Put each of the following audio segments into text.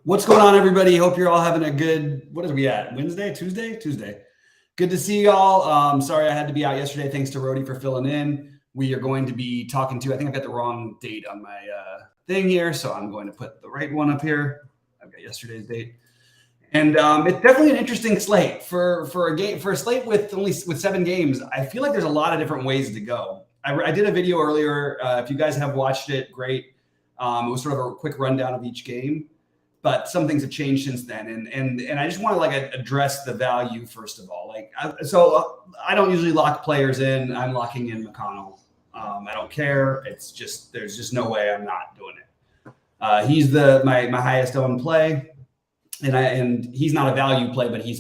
What's going on, everybody? Hope you're all having a good, what are we at? Wednesday, Tuesday? Tuesday. Good to see y'all. Sorry I had to be out yesterday. Thanks to Rody for filling in. We are going to be talking to, I think I've got the wrong date on my thing here, so I'm going to put the right one up here. I've got yesterday's date. And it's definitely an interesting slate for a slate with 7 games. I feel like there's a lot of different ways to go. I did a video earlier. If you guys have watched it, great. It was sort of a quick rundown of each game. But some things have changed since then, and I just want to address the value first of all. I don't usually lock players in. I'm locking in McConnell. I don't care. It's just there's just no way I'm not doing it. He's my highest owned play, and he's not a value play, but he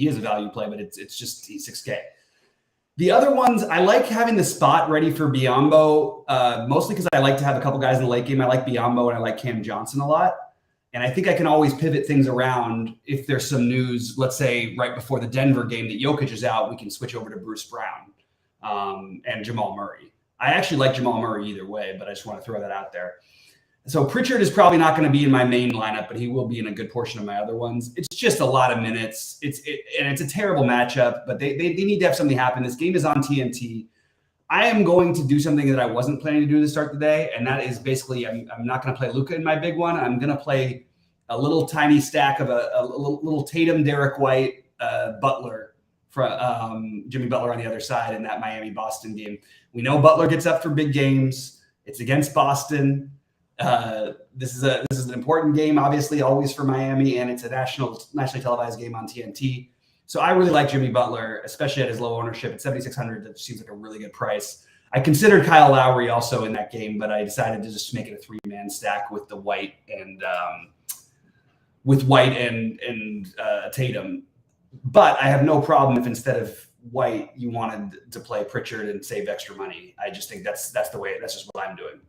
is a value play, but it's just he's 6K. The other ones, I like having the spot ready for Biyombo, mostly because I like to have a couple guys in the late game. I like Biyombo and I like Cam Johnson a lot. And I think I can always pivot things around if there's some news, let's say right before the Denver game that Jokic is out, we can switch over to Bruce Brown and Jamal Murray. I actually like Jamal Murray either way, but I just want to throw that out there. So Pritchard is probably not going to be in my main lineup, but he will be in a good portion of my other ones. It's just a lot of minutes. And it's a terrible matchup, but they need to have something happen. This game is on TNT. I am going to do something that I wasn't planning to do to start the day, and that is basically I'm not going to play Luka in my big one. I'm going to play a little tiny stack of a little Tatum, Derek White, Butler, Jimmy Butler on the other side in that Miami-Boston game. We know Butler gets up for big games. It's against Boston. This is an important game, obviously, always for Miami, and it's a nationally televised game on TNT. So I really like Jimmy Butler, especially at his low ownership at 7,600. That seems like a really good price. I considered Kyle Lowry also in that game, but I decided to just make it a 3-man stack with the White and Tatum. But I have no problem if instead of White you wanted to play Pritchard and save extra money. I just think that's just what I'm doing.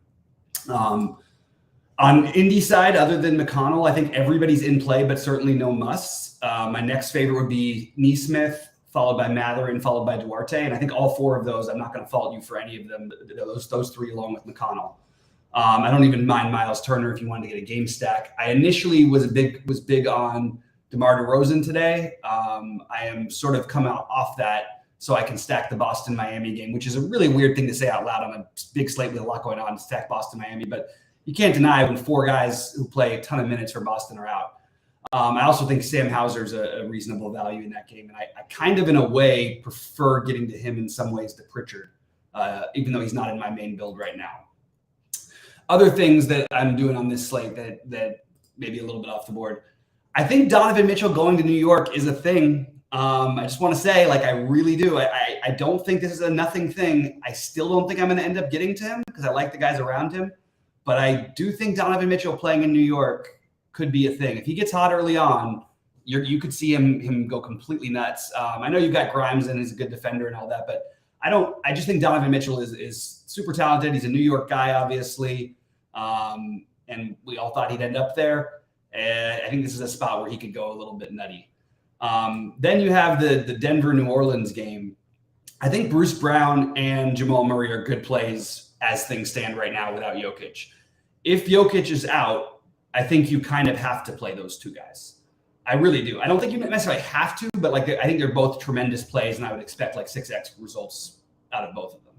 On Indy side, other than McConnell, I think everybody's in play, but certainly no musts. My next favorite would be Neesmith, followed by Matherin, followed by Duarte. And I think all 4 of those, I'm not going to fault you for any of them, those 3 along with McConnell. I don't even mind Miles Turner if you wanted to get a game stack. I initially was big on DeMar DeRozan today. I am sort of coming off that so I can stack the Boston-Miami game, which is a really weird thing to say out loud on a big slate with a lot going on, stack Boston-Miami. But you can't deny when 4 guys who play a ton of minutes for Boston are out. I also think Sam Hauser's a reasonable value in that game. And I kind of, in a way, prefer getting to him in some ways to Pritchard, even though he's not in my main build right now. Other things that I'm doing on this slate that may be a little bit off the board. I think Donovan Mitchell going to New York is a thing. I just want to say, I really do. I don't think this is a nothing thing. I still don't think I'm going to end up getting to him because I like the guys around him. But I do think Donovan Mitchell playing in New York could be a thing. If he gets hot early on, you could see him go completely nuts. I know you've got Grimes and he's a good defender and all that, but I just think Donovan Mitchell is super talented. He's a New York guy, obviously. And we all thought he'd end up there. And I think this is a spot where he could go a little bit nutty. Then you have the Denver-New Orleans game. I think Bruce Brown and Jamal Murray are good plays as things stand right now without Jokic. If Jokic is out, I think you kind of have to play those 2 guys. I really do. I don't think you necessarily have to, but I think they're both tremendous plays, and I would expect 6x results out of both of them.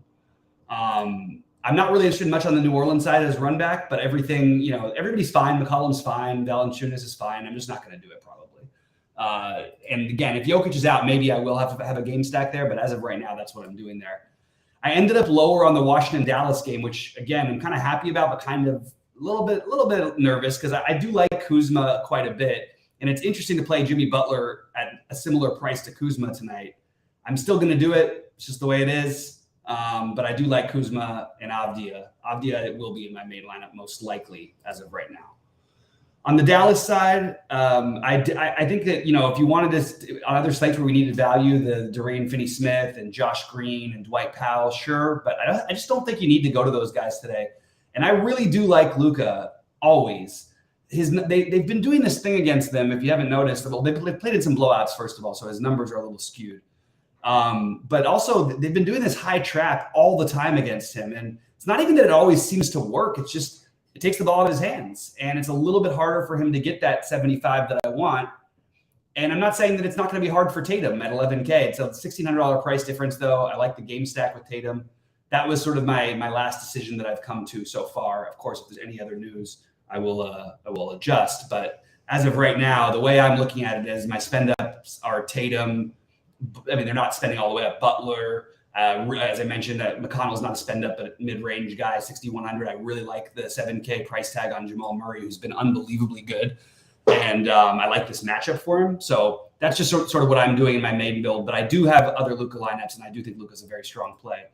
I'm not really interested much on the New Orleans side as run back, but everything, everybody's fine. McCollum's fine. Valanciunas is fine. I'm just not going to do it probably. And again, if Jokic is out, maybe I will have to have a game stack there, but as of right now, that's what I'm doing there. I ended up lower on the Washington-Dallas game, which again, I'm kind of happy about, but kind of a little bit nervous because I do like Kuzma quite a bit. And it's interesting to play Jimmy Butler at a similar price to Kuzma tonight. I'm still going to do it. It's just the way it is. But I do like Kuzma and Avdia. Avdia, it will be in my main lineup most likely as of right now. On the Dallas side, I think that, if you wanted to, on other sites where we needed value, the Dorian Finney-Smith and Josh Green and Dwight Powell, sure. But I just don't think you need to go to those guys today. And I really do like Luka always. They've been doing this thing against them, if you haven't noticed. Well, they've played in some blowouts, first of all, so his numbers are a little skewed. But also, they've been doing this high trap all the time against him. And it's not even that it always seems to work. It's just it takes the ball out of his hands, and it's a little bit harder for him to get that 75 that I want. And I'm not saying that it's not going to be hard for Tatum at 11K. It's a $1,600 price difference, though. I like the game stack with Tatum. That was sort of my last decision that I've come to so far. Of course, if there's any other news, I will adjust. But as of right now, the way I'm looking at it is my spend ups are Tatum. I mean, they're not spending all the way up. Butler, as I mentioned, McConnell's not a spend up, but mid-range guy, 6,100. I really like the 7K price tag on Jamal Murray, who's been unbelievably good. And I like this matchup for him. So that's just sort of what I'm doing in my main build. But I do have other Luka lineups, and I do think Luka's a very strong play.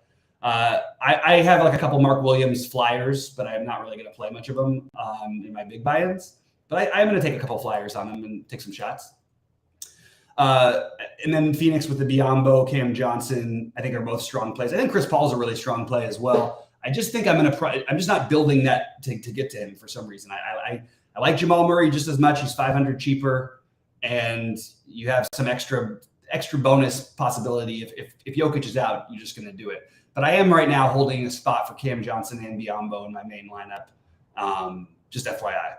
I have like a couple Mark Williams flyers, but I'm not really going to play much of them in my big buy-ins. But I'm going to take a couple flyers on them and take some shots. And then Phoenix with the Biyombo, Cam Johnson, I think are both strong plays. I think Chris Paul's a really strong play as well. I just think I'm just not building that to get to him for some reason. I like Jamal Murray just as much. He's 500 cheaper, and you have some extra bonus possibility. If Jokic is out, you're just going to do it. But I am right now holding a spot for Cam Johnson and Biyombo in my main lineup. Just FYI.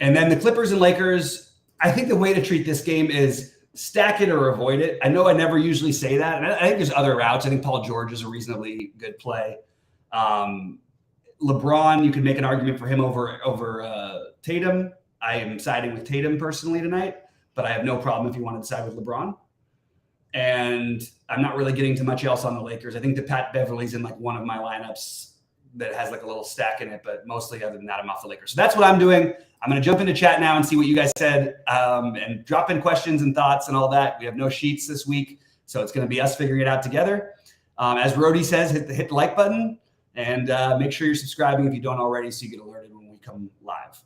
And then the Clippers and Lakers, I think the way to treat this game is stack it or avoid it. I know I never usually say that, and I think there's other routes. I think Paul George is a reasonably good play. LeBron, you could make an argument for him over Tatum. I am siding with Tatum personally tonight, but I have no problem if you want to side with LeBron. And I'm not really getting too much else on the Lakers. I think that Pat Beverly's in like one of my lineups that has like a little stack in it, but mostly other than that, I'm off the Lakers. So that's what I'm doing. I'm going to jump into chat now and see what you guys said, and drop in questions and thoughts and all that. We have no sheets this week, so it's going to be us figuring it out together. As Rody says, hit the like button. And make sure you're subscribing if you don't already so you get alerted when we come live.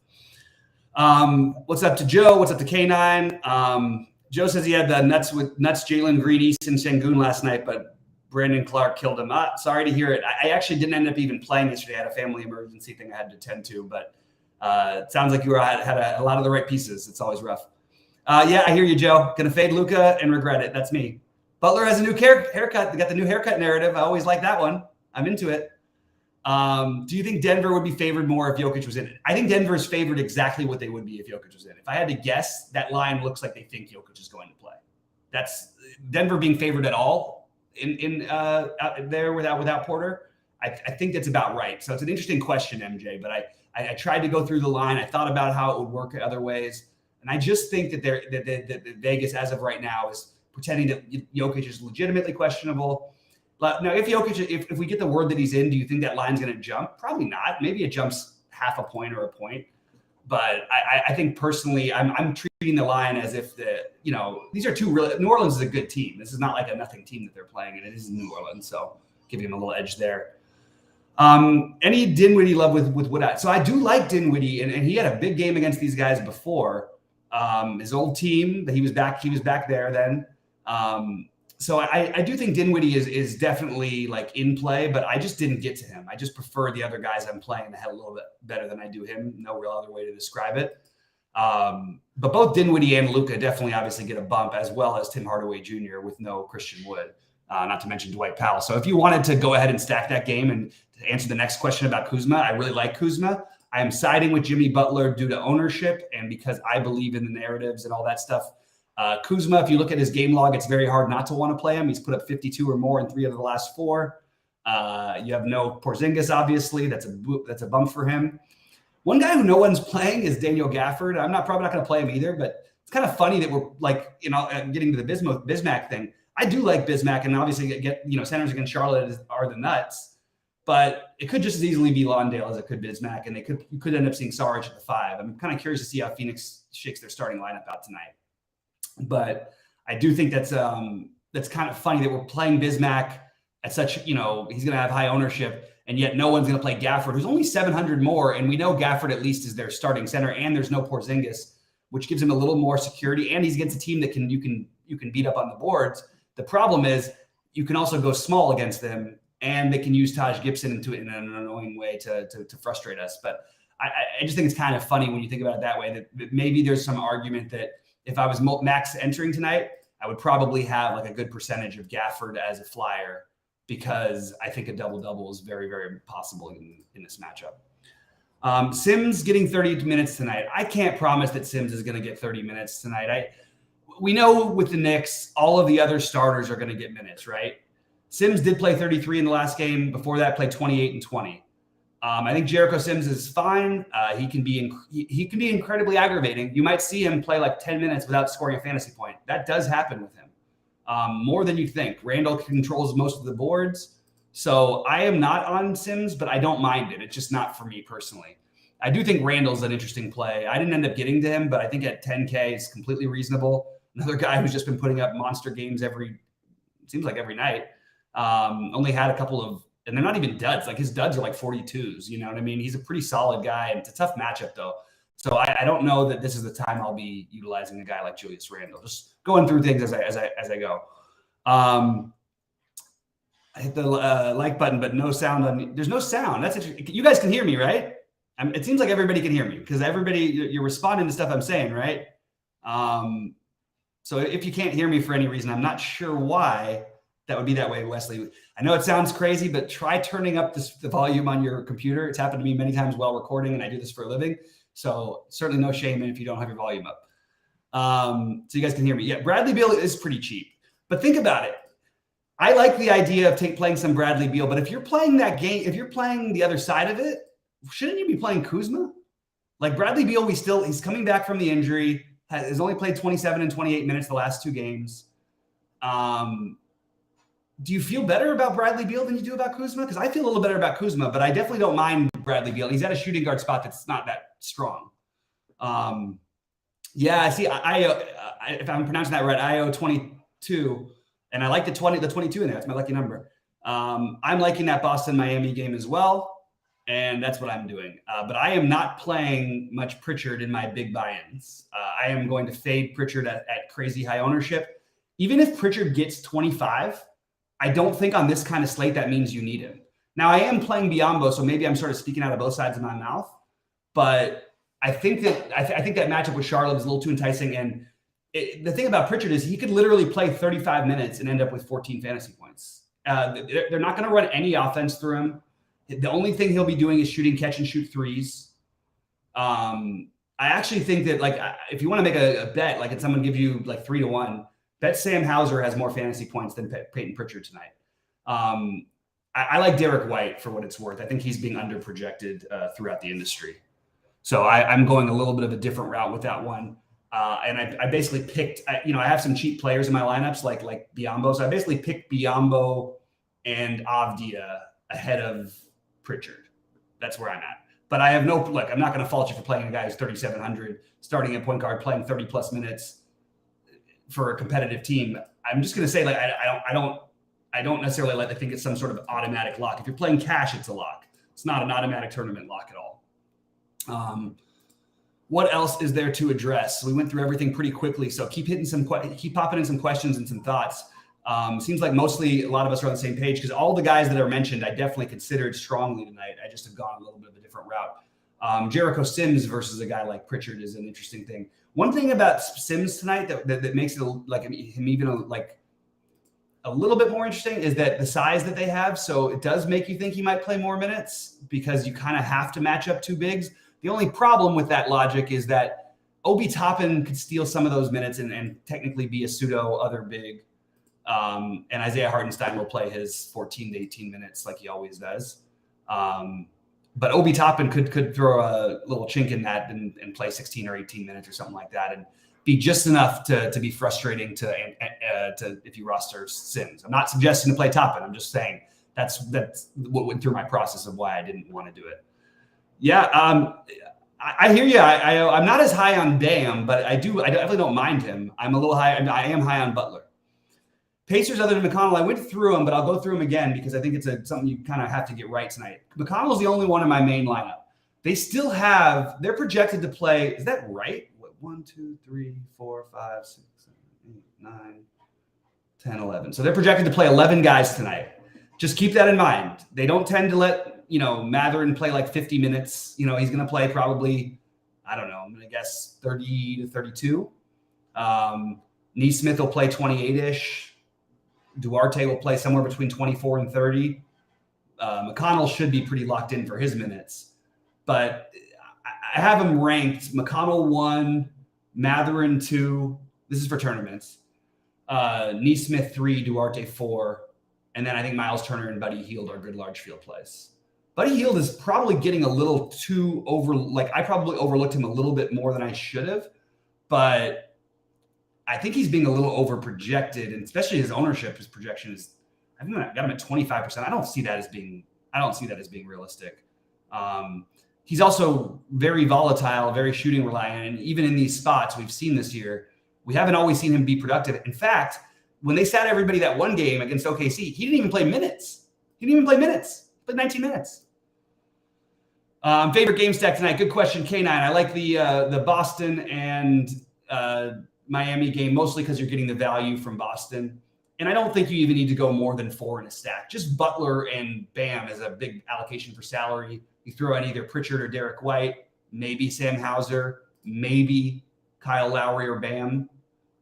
What's up to Joe? What's up to K9? Joe says he had the nuts Jalen Green, Easton Sengun last night, but Brandon Clark killed him. Sorry to hear it. I actually didn't end up even playing yesterday. I had a family emergency thing I had to attend to, but it sounds like you had a lot of the right pieces. It's always rough. Yeah, I hear you, Joe. Gonna fade Luka and regret it. That's me. Butler has a new haircut. They got the new haircut narrative. I always like that one. I'm into it. Do you think Denver would be favored more if Jokic was in it? I think Denver is favored exactly what they would be if Jokic was in it. If I had to guess, that line looks like they think Jokic is going to play. That's Denver being favored at all out there without Porter. I think that's about right. So it's an interesting question, MJ. But I tried to go through the line. I thought about how it would work other ways, and I just think that Vegas, as of right now, is pretending that Jokic is legitimately questionable. But now, if Jokic, if we get the word that he's in, do you think that line's going to jump? Probably not. Maybe it jumps half a point or a point. But I think personally, I'm treating the line as if these are two real. New Orleans is a good team. This is not like a nothing team that they're playing, and it is New Orleans, so giving them a little edge there. Any Dinwiddie love with Woodard? So I do like Dinwiddie, and he had a big game against these guys before. His old team, he was back there then. So I do think Dinwiddie is definitely like in play, but I just didn't get to him. I just prefer the other guys I'm playing that had a little bit better than I do him. No real other way to describe it. But both Dinwiddie and Luka definitely obviously get a bump, as well as Tim Hardaway Jr. with no Christian Wood, not to mention Dwight Powell. So if you wanted to go ahead and stack that game and to answer the next question about Kuzma, I really like Kuzma. I am siding with Jimmy Butler due to ownership and because I believe in the narratives and all that stuff. Kuzma, if you look at his game log, it's very hard not to want to play him. He's put up 52 or more in 3 of the last 4. You have no Porzingis, obviously. That's a bump for him. One guy who no one's playing is Daniel Gafford. I'm probably not going to play him either, but it's kind of funny that we're like, getting to the Bismack thing. I do like Bismack, and obviously centers against Charlotte are the nuts, but it could just as easily be Lawndale as it could Bismack, and you could end up seeing Sarge at the 5. I'm kind of curious to see how Phoenix shakes their starting lineup out tonight. But I do think that's kind of funny that we're playing Bismack at such, he's going to have high ownership, and yet no one's going to play Gafford, who's only 700 more. And we know Gafford at least is their starting center, and there's no Porzingis, which gives him a little more security. And he's against a team that you can beat up on the boards. The problem is you can also go small against them, and they can use Taj Gibson in an annoying way to frustrate us. But I just think it's kind of funny when you think about it that way, that maybe there's some argument that if I was max entering tonight, I would probably have like a good percentage of Gafford as a flyer, because I think a double-double is very, very possible in this matchup. Sims getting 30 minutes tonight. I can't promise that Sims is going to get 30 minutes tonight. We know with the Knicks, all of the other starters are going to get minutes, right? Sims did play 33 in the last game. Before that, played 28 and 20. I think Jericho Sims is fine. He can be incredibly aggravating. You might see him play like 10 minutes without scoring a fantasy point. That does happen with him, more than you think. Randall controls most of the boards. So I am not on Sims, but I don't mind it. It's just not for me personally. I do think Randall's an interesting play. I didn't end up getting to him, but I think at 10K is completely reasonable. Another guy who's just been putting up monster games every night. Only had a couple of, and they're not even duds. Like his duds are like 42s. You know what I mean? He's a pretty solid guy, and it's a tough matchup though. So I don't know that this is the time I'll be utilizing a guy like Julius Randle. Just going through things as I go. I hit the like button, but no sound on. There's no sound. That's interesting. You guys can hear me, right? It seems like everybody can hear me because you're responding to stuff I'm saying, right? So if you can't hear me for any reason, I'm not sure why that would be that way, Wesley. I know it sounds crazy, but try turning up the volume on your computer. It's happened to me many times while recording, and I do this for a living. So certainly no shame in if you don't have your volume up. So you guys can hear me. Yeah, Bradley Beal is pretty cheap, but think about it. I like the idea of playing some Bradley Beal, but if you're playing that game, if you're playing the other side of it, shouldn't you be playing Kuzma? Like Bradley Beal, he's coming back from the injury, has only played 27 and 28 minutes the last two games. Do you feel better about Bradley Beal than you do about Kuzma? Because I feel a little better about Kuzma, but I definitely don't mind Bradley Beal. He's at a shooting guard spot that's not that strong. Yeah, I see. If I'm pronouncing that right, IO 22. And I like the 22 in there. It's my lucky number. I'm liking that Boston-Miami game as well. And that's what I'm doing. But I am not playing much Pritchard in my big buy-ins. I am going to fade Pritchard at crazy high ownership. Even if Pritchard gets 25, I don't think on this kind of slate that means you need him. Now, I am playing Biyombo, so maybe I'm sort of speaking out of both sides of my mouth. But I think that matchup with Charlotte is a little too enticing. And the thing about Pritchard is he could literally play 35 minutes and end up with 14 fantasy points. They're not going to run any offense through him. The only thing he'll be doing is shooting catch and shoot threes. I actually think that if you want to make a bet, like if someone give you like 3-1, bet Sam Hauser has more fantasy points than Peyton Pritchard tonight. I like Derek White for what it's worth. I think he's being under projected throughout the industry. So I'm going a little bit of a different route with that one. And I basically picked, I have some cheap players in my lineups like Biyombo. So I basically picked Biyombo and Avdia ahead of Pritchard. That's where I'm at. But I have I'm not going to fault you for playing a guy who's 3,700, starting at point guard, playing 30 plus minutes for a competitive team. I'm just going to say I don't necessarily think it's some sort of automatic lock. If you're playing cash, it's a lock. It's not an automatic tournament lock at all. What else is there to address? We went through everything pretty quickly, so keep popping in some questions and some thoughts. Seems like mostly a lot of us are on the same page because all the guys that are mentioned, I definitely considered strongly tonight. I just have gone a little bit of a different route. Jericho Sims versus a guy like Pritchard is an interesting thing. One thing about Sims tonight that makes it him even a little bit more interesting is that the size that they have. So it does make you think he might play more minutes because you kind of have to match up two bigs. The only problem with that logic is that Obi Toppin could steal some of those minutes and technically be a pseudo other big. And Isaiah Hartenstein will play his 14 to 18 minutes like he always does. But Obi Toppin could throw a little chink in that and play 16 or 18 minutes or something like that and be just enough to be frustrating to if you roster Sims. I'm not suggesting to play Toppin. I'm just saying that's what went through my process of why I didn't want to do it. Yeah, I hear you. I'm not as high on Bam, but I definitely don't mind him. I'm a little high. I am high on Butler. Pacers other than McConnell, I went through them, but I'll go through them again because I think it's something you kind of have to get right tonight. McConnell's the only one in my main lineup. They're projected to play. Is that right? 1, 2, 3, 4, 5, 6, 7, 8, 9, 10, 11. So they're projected to play 11 guys tonight. Just keep that in mind. They don't tend to let Mathurin play like 50 minutes. He's going to play probably, I don't know, I'm going to guess 30 to 32. Neesmith will play 28-ish. Duarte will play somewhere between 24 and 30. McConnell should be pretty locked in for his minutes. But I have him ranked McConnell 1, Mathurin 2. This is for tournaments. Neesmith 3, Duarte 4. And then I think Miles Turner and Buddy Hield are good large field plays. Buddy Hield is probably getting a little too I probably overlooked him a little bit more than I should have. But I think he's being a little over projected, and especially his ownership, his projection is, I think I got him at 25%. I don't see that as being realistic. He's also very volatile, very shooting reliant. And even in these spots we've seen this year, we haven't always seen him be productive. In fact, when they sat everybody that one game against OKC, he didn't even play minutes. He played 19 minutes. Favorite game stack tonight? Good question, K9. I like the Boston and Miami game, mostly because you're getting the value from Boston. And I don't think you even need to go more than 4 in a stack. Just Butler and Bam is a big allocation for salary. You throw in either Pritchard or Derek White, maybe Sam Hauser, maybe Kyle Lowry or Bam.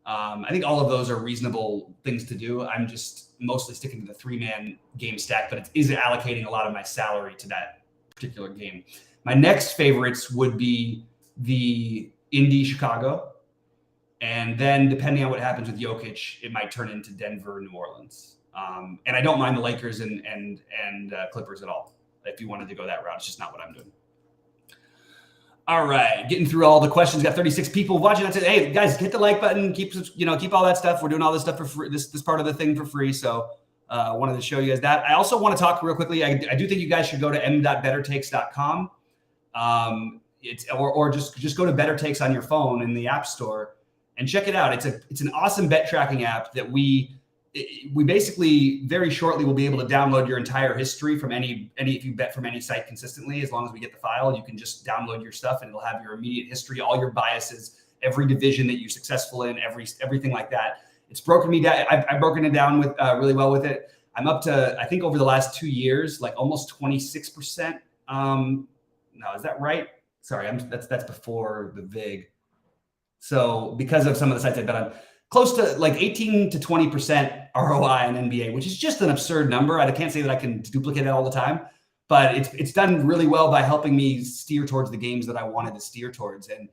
I think all of those are reasonable things to do. I'm just mostly sticking to the 3-man game stack, but it is allocating a lot of my salary to that particular game. My next favorites would be the Indy Chicago. And then depending on what happens with Jokic, it might turn into Denver, New Orleans. And I don't mind the Lakers and Clippers at all. If you wanted to go that route, it's just not what I'm doing. All right, getting through all the questions. Got 36 people watching. Hey guys, hit the like button. Keep all that stuff. We're doing all this stuff for free. This part of the thing for free. So I wanted to show you guys that. I also want to talk real quickly. I do think you guys should go to m.bettertakes.com. Or just go to Better Takes on your phone in the App Store and check it out. It's an awesome bet tracking app that we basically very shortly will be able to download your entire history from any if you bet from any site consistently. As long as we get the file, you can just download your stuff and it'll have your immediate history, all your biases, every division that you're successful in, everything like that. It's broken me down. I've broken it down with really well with it. I'm up to, I think over the last 2 years, like almost 26%. No, is that right? Sorry, that's before the VIG. So because of some of the sites I bet on, close to like 18 to 20% ROI in NBA, which is just an absurd number. I can't say that I can duplicate it all the time, but it's done really well by helping me steer towards the games that I wanted to steer towards. And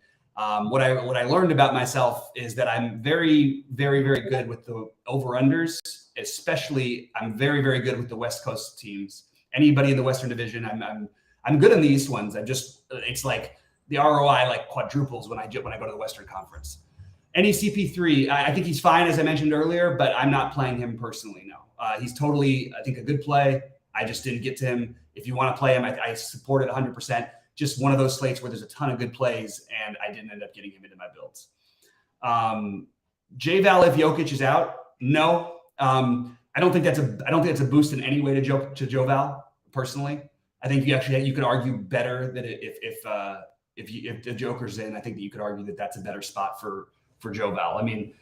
what I learned about myself is that I'm very, very, very good with the over-unders, especially I'm very, very good with the West Coast teams. Anybody in the Western Division, I'm good in the East ones. It's like the ROI like quadruples when I go to the Western Conference. Any CP3, I think he's fine, as I mentioned earlier, but I'm not playing him personally, no. He's totally, I think, a good play. I just didn't get to him. If you want to play him, I support it 100%. Just one of those slates where there's a ton of good plays, and I didn't end up getting him into my builds. J-Val, if Jokic is out, no. I don't think that's a boost in any way to Joe-Val, personally. I think you could argue better that if the Joker's in, I think that you could argue that that's a better spot for Joe-Val. I mean,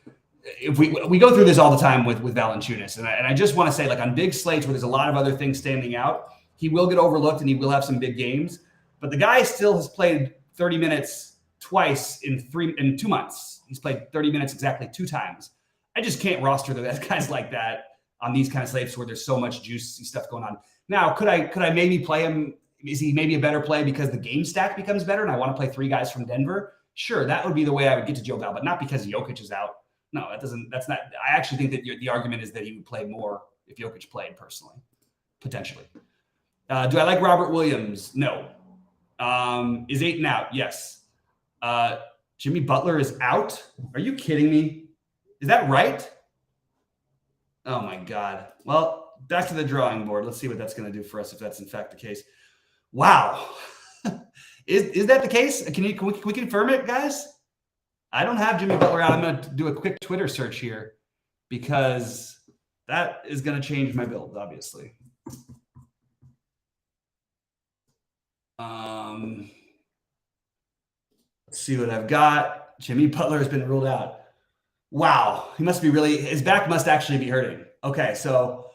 if we go through this all the time with Valanciunas, and I just want to say, like on big slates where there's a lot of other things standing out, he will get overlooked and he will have some big games. But the guy still has played 30 minutes twice in 2 months. He's played 30 minutes exactly 2 times. I just can't roster the guys like that on these kind of slates where there's so much juicy stuff going on. Now, could I maybe play him? Is he maybe a better play because the game stack becomes better and I want to play 3 guys from Denver? Sure, that would be the way I would get to Joe-Val, but not because Jokic is out. No, that's not. I actually think that the argument is that he would play more if Jokic played personally, potentially. Do I like Robert Williams? No. Is Ayton out? Yes. Jimmy Butler is out? Are you kidding me? Is that right? Oh my God. Well, back to the drawing board. Let's see what that's going to do for us if that's in fact the case. Wow. Is that the case? Can we confirm it, guys? I don't have Jimmy Butler out. I'm going to do a quick Twitter search here because that is going to change my build, obviously. Let's see what I've got. Jimmy Butler has been ruled out. Wow. His back must actually be hurting. Okay. So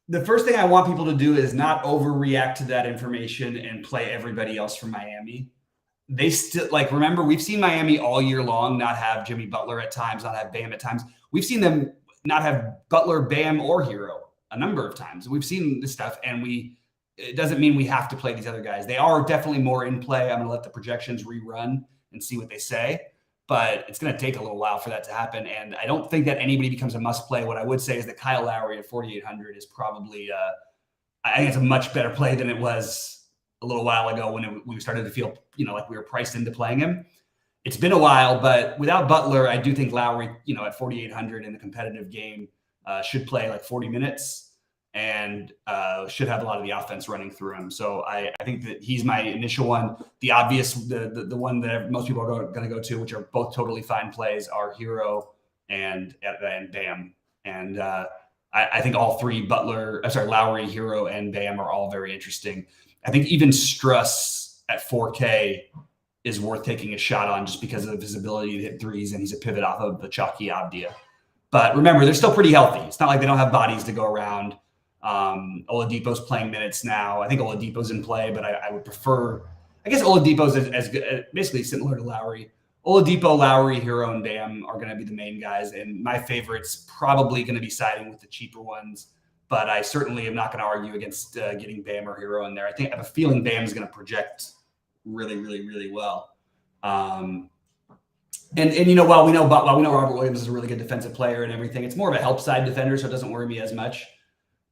the first thing I want people to do is not overreact to that information and play everybody else from Miami. They still remember, we've seen Miami all year long not have Jimmy Butler at times, not have Bam at times. We've seen them not have Butler, Bam, or Hero a number of times. We've seen this stuff, and it doesn't mean we have to play these other guys. They are definitely more in play. I'm going to let the projections rerun and see what they say, but it's going to take a little while for that to happen. And I don't think that anybody becomes a must play. What I would say is that Kyle Lowry at 4,800 is probably, I think it's a much better play than it was a little while ago when we started to feel, like we were priced into playing him. It's been a while, but without Butler, I do think Lowry, at 4,800 in the competitive game should play like 40 minutes and should have a lot of the offense running through him. So I think that he's my initial one. The obvious, the one that most people are going to go to, which are both totally fine plays, are Hero and Bam. And I think all three, Lowry, Hero, and Bam are all very interesting. I think even Struss at 4K is worth taking a shot on just because of his ability to hit threes, and he's a pivot off of the chalky Avdia. But remember, they're still pretty healthy. It's not like they don't have bodies to go around. Oladipo's playing minutes now. I think Oladipo's in play, but I would prefer, I guess Oladipo's as good, basically similar to Lowry. Oladipo, Lowry, Hero, and Bam are going to be the main guys. And my favorite's probably going to be siding with the cheaper ones, but I certainly am not going to argue against getting Bam or Hero in there. I have a feeling Bam is going to project really, really, really well. And while we know Robert Williams is a really good defensive player and everything, it's more of a help side defender, so it doesn't worry me as much.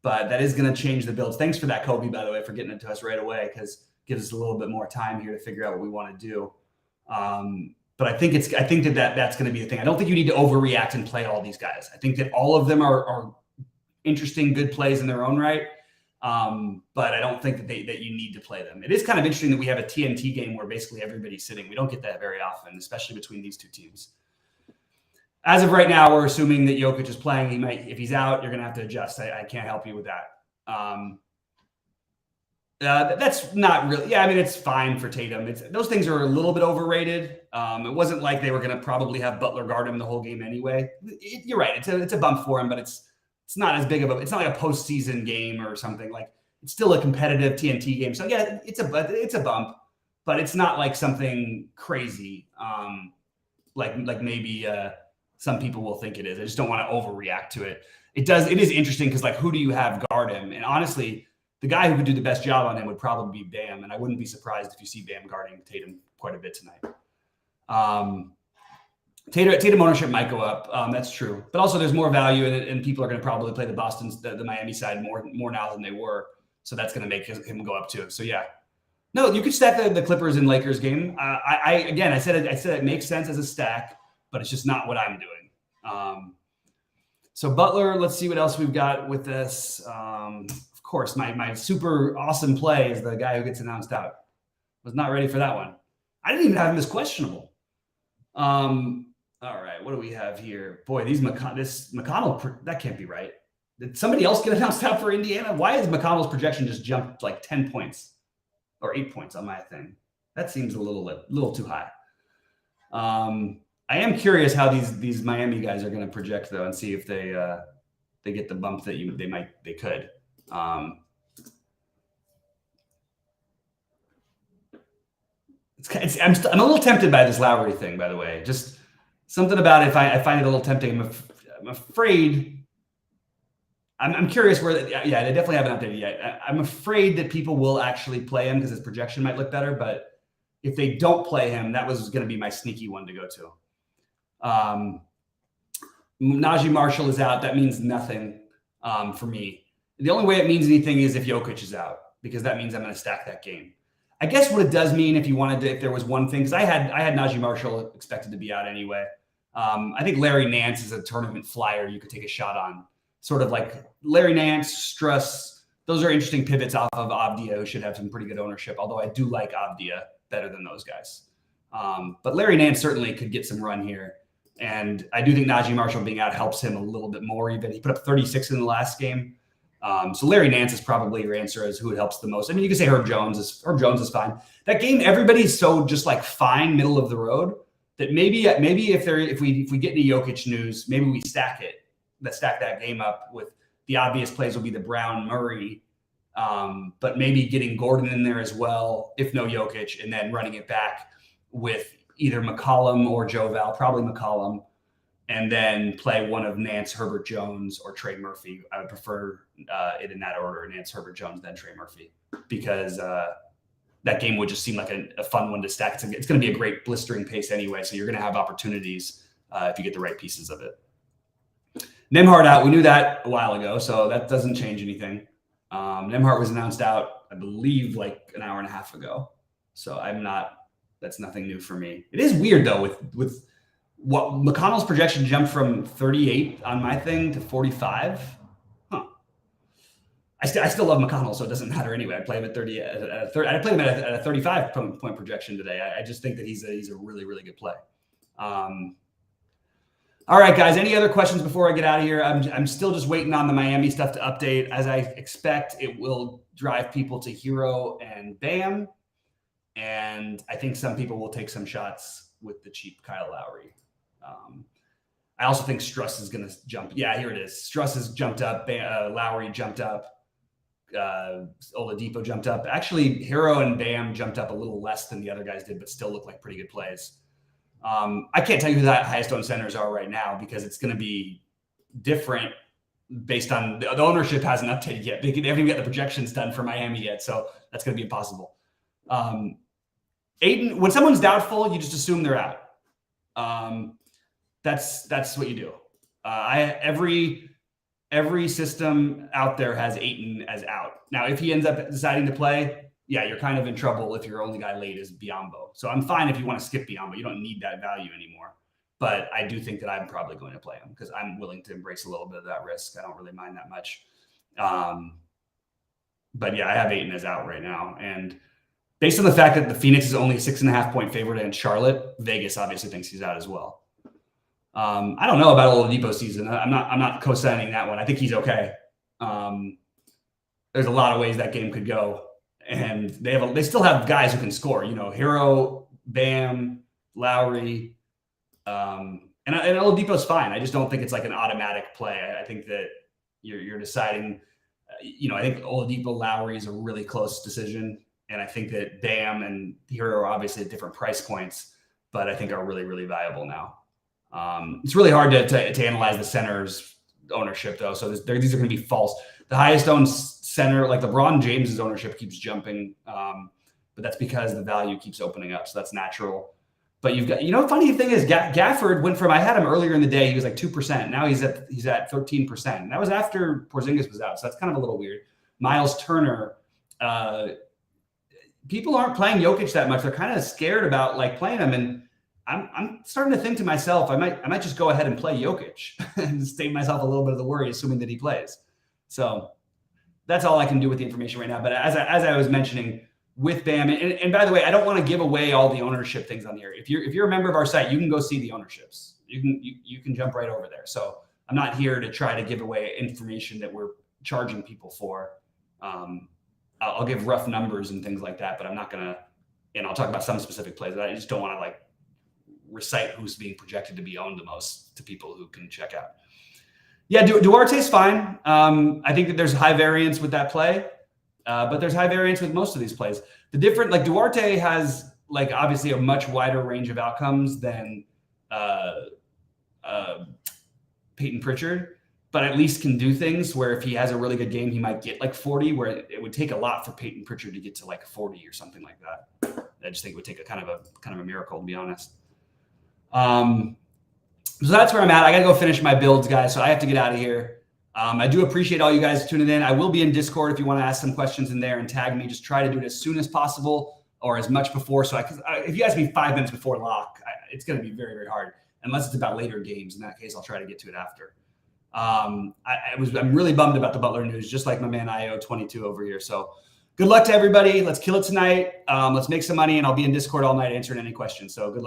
But that is going to change the builds. Thanks for that, Kobe, by the way, for getting it to us right away, because it gives us a little bit more time here to figure out what we want to do. But I think that's going to be the thing. I don't think you need to overreact and play all these guys. I think that all of them are interesting, good plays in their own right. But I don't think that you need to play them. It is kind of interesting that we have a TNT game where basically everybody's sitting. We don't get that very often, especially between these two teams. As of right now, we're assuming that Jokic is playing. He might, if he's out, you're going to have to adjust. I can't help you with that. That's not really. Yeah, I mean, it's fine for Tatum. Those things are a little bit overrated. It wasn't like they were going to probably have Butler guard him the whole game anyway. You're right. It's a bump for him, but it's not as big of it's not like a postseason game or something. Like, it's still a competitive TNT game. So yeah, it's a bump, but it's not like something crazy. Like maybe some people will think it is. I just don't want to overreact to it. It is interesting because, like, who do you have guard him? And honestly, the guy who could do the best job on him would probably be Bam. And I wouldn't be surprised if you see Bam guarding Tatum quite a bit tonight. Tatum ownership might go up. That's true. But also there's more value in it, and people are going to probably play the Miami side more now than they were. So that's going to make him go up too. So yeah. No, you could stack the Clippers and Lakers game. I said it makes sense as a stack, but it's just not what I'm doing. So Butler, let's see what else we've got with this. Of course, my super awesome play is the guy who gets announced out. Was not ready for that one. I didn't even have him as questionable. All right, what do we have here? Boy, this McConnell, that can't be right. Did somebody else get announced out for Indiana? Why is McConnell's projection just jumped like 10 points or 8 points on my thing? That seems a little too high. I am curious how these Miami guys are going to project though, and see if they get the bump that they could. I'm a little tempted by this Lowry thing, by the way. Just something about it. I find it a little tempting. I'm afraid. I'm curious where. They definitely haven't updated yet. I'm afraid that people will actually play him because his projection might look better. But if they don't play him, that was going to be my sneaky one to go to. Najee Marshall is out. That means nothing for me. The only way it means anything is if Jokic is out, because that means I'm going to stack that game. I guess what it does mean, if there was one thing, because I had Najee Marshall expected to be out anyway. I think Larry Nance is a tournament flyer you could take a shot on. Sort of like Larry Nance, Struss. Those are interesting pivots off of Avdia, who should have some pretty good ownership, although I do like Avdia better than those guys. But Larry Nance certainly could get some run here. And I do think Najee Marshall being out helps him a little bit more. Even he put up 36 in the last game. So Larry Nance is probably your answer as who it helps the most. I mean, you can say Herb Jones is fine. That game, everybody's so just like fine, middle of the road, that maybe if we get any Jokic news, maybe we stack that game up with the obvious plays will be the Brown Murray, but maybe getting Gordon in there as well, if no Jokic, and then running it back with either McCollum or Joe Val, probably McCollum, and then play one of Nance, Herbert Jones, or Trey Murphy. I would prefer it in that order: Nance, Herbert Jones, then Trey Murphy, because that game would just seem like a fun one to stack. It's going to be a great blistering pace anyway, so you're going to have opportunities if you get the right pieces of it. Nembhard out. We knew that a while ago, so that doesn't change anything. Nembhard was announced out, I believe, like an hour and a half ago. So that's nothing new for me. It is weird though, with what McConnell's projection jumped from 38 on my thing to 45. Huh. I still love McConnell, so it doesn't matter anyway. I play him at 30. I played him at a 35 point projection today. I just think that he's a really, really good play. All right, guys, any other questions before I get out of here? I'm still just waiting on the Miami stuff to update. As I expect, it will drive people to Hero and Bam. And I think some people will take some shots with the cheap Kyle Lowry. I also think Struss is going to jump. Yeah, here it is. Struss has jumped up. Lowry jumped up. Oladipo jumped up. Actually, Hero and Bam jumped up a little less than the other guys did, but still look like pretty good plays. I can't tell you who the highest owned centers are right now because it's going to be different based on the ownership hasn't updated yet. They haven't even got the projections done for Miami yet, so that's going to be impossible. Ayton, when someone's doubtful, you just assume they're out. That's what you do. Every system out there has Ayton as out. Now, if he ends up deciding to play, yeah, you're kind of in trouble if your only guy late is Biyombo. So I'm fine if you want to skip Biyombo. You don't need that value anymore. But I do think that I'm probably going to play him because I'm willing to embrace a little bit of that risk. I don't really mind that much. But yeah, I have Ayton as out right now. And based on the fact that the Phoenix is only a 6.5 point favorite in Charlotte, Vegas obviously thinks he's out as well. I don't know about Oladipo season. I'm not co-signing that one. I think he's okay. There's a lot of ways that game could go. And they still have guys who can score, Hero, Bam, Lowry, and Oladipo's fine. I just don't think it's like an automatic play. I think that you're deciding, I think Oladipo, Lowry is a really close decision. And I think that Bam and Hero are obviously at different price points, but I think are really, really valuable now. It's really hard to analyze the center's ownership though. So these are going to be false. The highest owned center, like LeBron James's ownership keeps jumping, but that's because the value keeps opening up. So that's natural. But you've got, funny thing is Gafford went from, I had him earlier in the day. He was like 2%. Now he's at 13%. And that was after Porzingis was out. So that's kind of a little weird. Miles Turner, people aren't playing Jokic that much. They're kind of scared about like playing him. And I'm starting to think to myself, I might just go ahead and play Jokic and save myself a little bit of the worry, assuming that he plays. So that's all I can do with the information right now. But as I was mentioning with Bam, and by the way, I don't want to give away all the ownership things on here. If you're a member of our site, you can go see the ownerships. You can jump right over there. So I'm not here to try to give away information that we're charging people for. I'll give rough numbers and things like that, but I'm not gonna. And I'll talk about some specific plays. I just don't want to like recite who's being projected to be owned the most to people who can check out. Yeah, Duarte's fine. I think that there's high variance with that play, but there's high variance with most of these plays. The different, like Duarte has like obviously a much wider range of outcomes than Peyton Pritchard, but at least can do things where if he has a really good game, he might get like 40, where it would take a lot for Peyton Pritchard to get to like 40 or something like that. I just think it would take a kind of a miracle, to be honest. So that's where I'm at. I got to go finish my builds, guys. So I have to get out of here. I do appreciate all you guys tuning in. I will be in Discord if you want to ask some questions in there and tag me. Just try to do it as soon as possible or as much before. So if you ask me 5 minutes before lock, it's going to be very, very hard unless it's about later games. In that case, I'll try to get to it after. I'm really bummed about the Butler news, just like my man IO22 over here. So good luck to everybody. Let's kill it tonight. Let's make some money, and I'll be in Discord all night answering any questions. So good luck.